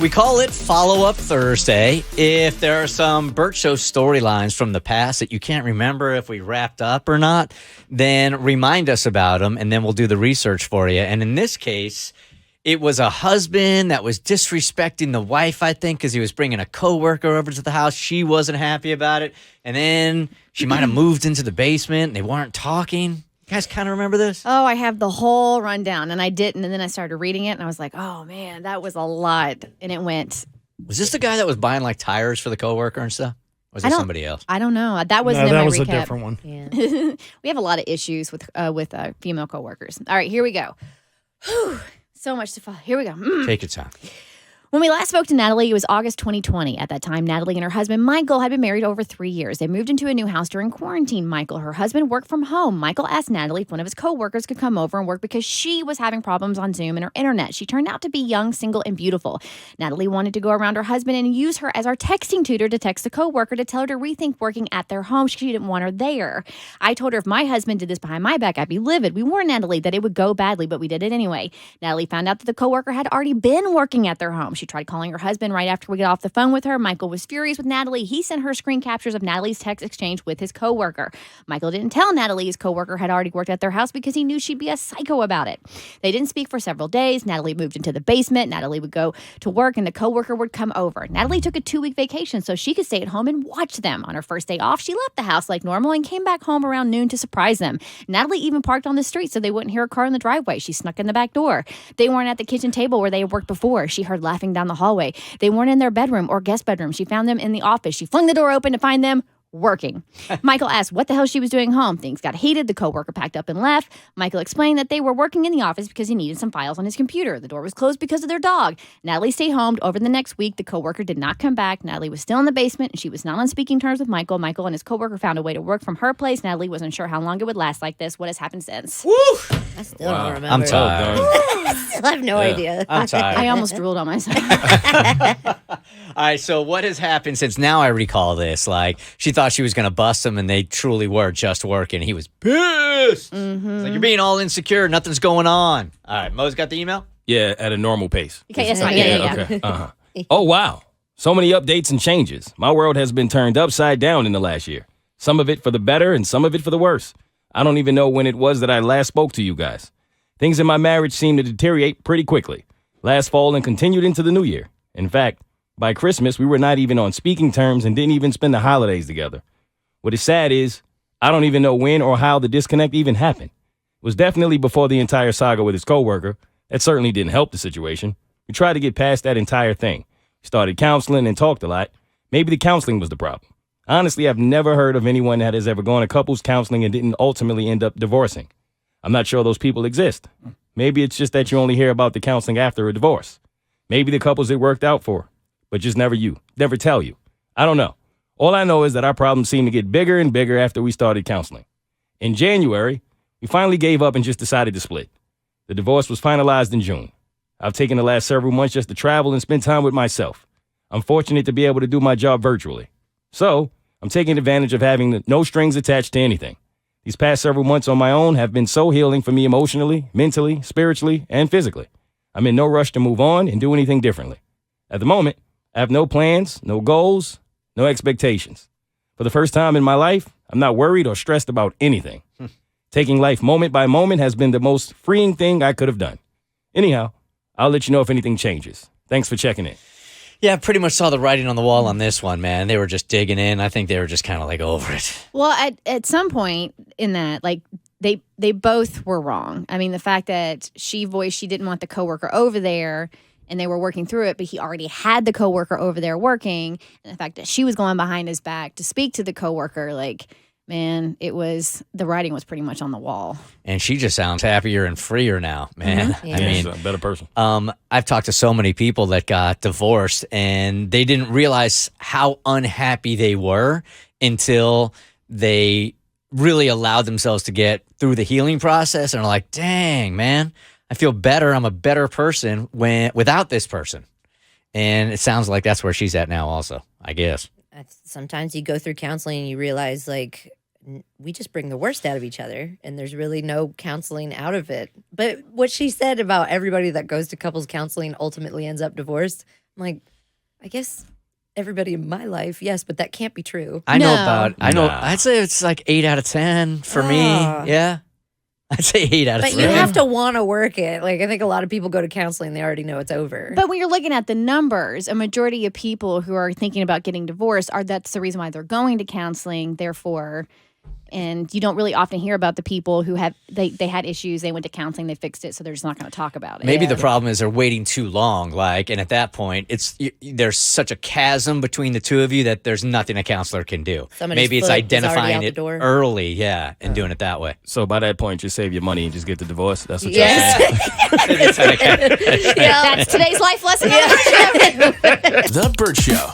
We call it Follow-Up Thursday. If there are some Bert Show storylines from the past that you can't remember if we wrapped up or not, then remind us about them, and then we'll do the research for you. And in this case, it was a husband that was disrespecting the wife, I think, because he was bringing a coworker over to the house. She wasn't happy about it. And then she might have moved into the basement, and they weren't talking. You guys kind of remember this? Oh, I have the whole rundown, and I didn't. And then I started reading it, and I was like, oh, man, that was a lot. And it went. Was this the guy that was buying, like, tires for the coworker and stuff? Or was it somebody else? I don't know. That wasn't in my recap. That was a different one. Yeah. We have a lot of issues with female coworkers. All right, here we go. Whew, so much to follow. Here we go. Take your time. When we last spoke to Natalie, it was August 2020. At that time, Natalie and her husband, Michael, had been married over 3 years. They moved into a new house during quarantine. Michael, her husband, worked from home. Michael asked Natalie if one of his coworkers could come over and work because she was having problems on Zoom and her internet. She turned out to be young, single, and beautiful. Natalie wanted to go around her husband and use her as our texting tutor to text the coworker to tell her to rethink working at their home. She didn't want her there. I told her if my husband did this behind my back, I'd be livid. We warned Natalie that it would go badly, but we did it anyway. Natalie found out that the coworker had already been working at their home. She tried calling her husband right after we got off the phone with her. Michael was furious with Natalie. He sent her screen captures of Natalie's text exchange with his coworker. Michael didn't tell Natalie his coworker had already worked at their house because he knew she'd be a psycho about it. They didn't speak for several days. Natalie moved into the basement. Natalie would go to work and the coworker would come over. Natalie took a 2-week vacation so she could stay at home and watch them. On her first day off, she left the house like normal and came back home around noon to surprise them. Natalie even parked on the street so they wouldn't hear a car in the driveway. She snuck in the back door. They weren't at the kitchen table where they had worked before. She heard laughing down the hallway. They weren't in their bedroom or guest bedroom. She found them in the office. She flung the door open to find them working. Michael asked what the hell she was doing home. Things got heated. The coworker packed up and left. Michael explained that they were working in the office because he needed some files on his computer. The door was closed because of their dog. Natalie stayed home. Over the next week, the coworker did not come back. Natalie was still in the basement, and she was not on speaking terms with Michael. Michael and his coworker found a way to work from her place. Natalie wasn't sure how long it would last like this. What has happened since? Woo! I still don't remember. I'm tired. I still have no idea. I'm tired. I almost drooled on myself. All right, so what has happened since now I recall this? Like, she thought she was going to bust him, and they truly were just working. He was pissed. Mm-hmm. It's like, you're being all insecure. Nothing's going on. All right, Mo's got the email? Yeah, at a normal pace. Okay, that's fine. Yeah. Okay. Uh-huh. Oh, wow. So many updates and changes. My world has been turned upside down in the last year. Some of it for the better and some of it for the worse. I don't even know when it was that I last spoke to you guys. Things in my marriage seem to deteriorate pretty quickly. Last fall and continued into the new year. In fact, by Christmas, we were not even on speaking terms and didn't even spend the holidays together. What is sad is, I don't even know when or how the disconnect even happened. It was definitely before the entire saga with his coworker. That certainly didn't help the situation. We tried to get past that entire thing. We started counseling and talked a lot. Maybe the counseling was the problem. Honestly, I've never heard of anyone that has ever gone to couples counseling and didn't ultimately end up divorcing. I'm not sure those people exist. Maybe it's just that you only hear about the counseling after a divorce. Maybe the couples it worked out for, but just never tell you. I don't know. All I know is that our problems seemed to get bigger and bigger after we started counseling. In January, we finally gave up and just decided to split. The divorce was finalized in June. I've taken the last several months just to travel and spend time with myself. I'm fortunate to be able to do my job virtually. So, I'm taking advantage of having no strings attached to anything. These past several months on my own have been so healing for me emotionally, mentally, spiritually, and physically. I'm in no rush to move on and do anything differently. At the moment, I have no plans, no goals, no expectations. For the first time in my life, I'm not worried or stressed about anything. Taking life moment by moment has been the most freeing thing I could have done. Anyhow, I'll let you know if anything changes. Thanks for checking in. Yeah, I pretty much saw the writing on the wall on this one, man. They were just digging in. I think they were just kind of like over it. Well, at some point in that, like, they both were wrong. I mean, the fact that she voiced she didn't want the coworker over there and they were working through it, but he already had the coworker over there working, and the fact that she was going behind his back to speak to the coworker, like, man, the writing was pretty much on the wall. And she just sounds happier and freer now, man. Mm-hmm. Yeah. I mean, She's a better person. I've talked to so many people that got divorced and they didn't realize how unhappy they were until they really allowed themselves to get through the healing process and are like, dang, man, I feel better. I'm a better person without this person. And it sounds like that's where she's at now also, I guess. Sometimes you go through counseling and you realize, like, we just bring the worst out of each other, and there's really no counseling out of it. But what she said about everybody that goes to couples counseling ultimately ends up divorced, like, I guess everybody in my life, yes, but that can't be true. I know No. I'd say it's like 8 out of 10 for me. Ah. Yeah. I'd say 8 out of But 10. you have to want to work it. Like, I think a lot of people go to counseling, they already know it's over. But when you're looking at the numbers, a majority of people who are thinking about getting divorced that's the reason why they're going to counseling. Therefore, and you don't really often hear about the people who they had issues, they went to counseling, they fixed it, so they're just not going to talk about it. Maybe the problem is they're waiting too long, and at that point, there's such a chasm between the two of you that there's nothing a counselor can do. Somebody's Maybe it's foot is already identifying out the it door. early, and doing it that way. So by that point, just save your money and just get the divorce. That's what Yes. you're saying. That's today's life lesson. Yeah. The Bert Show.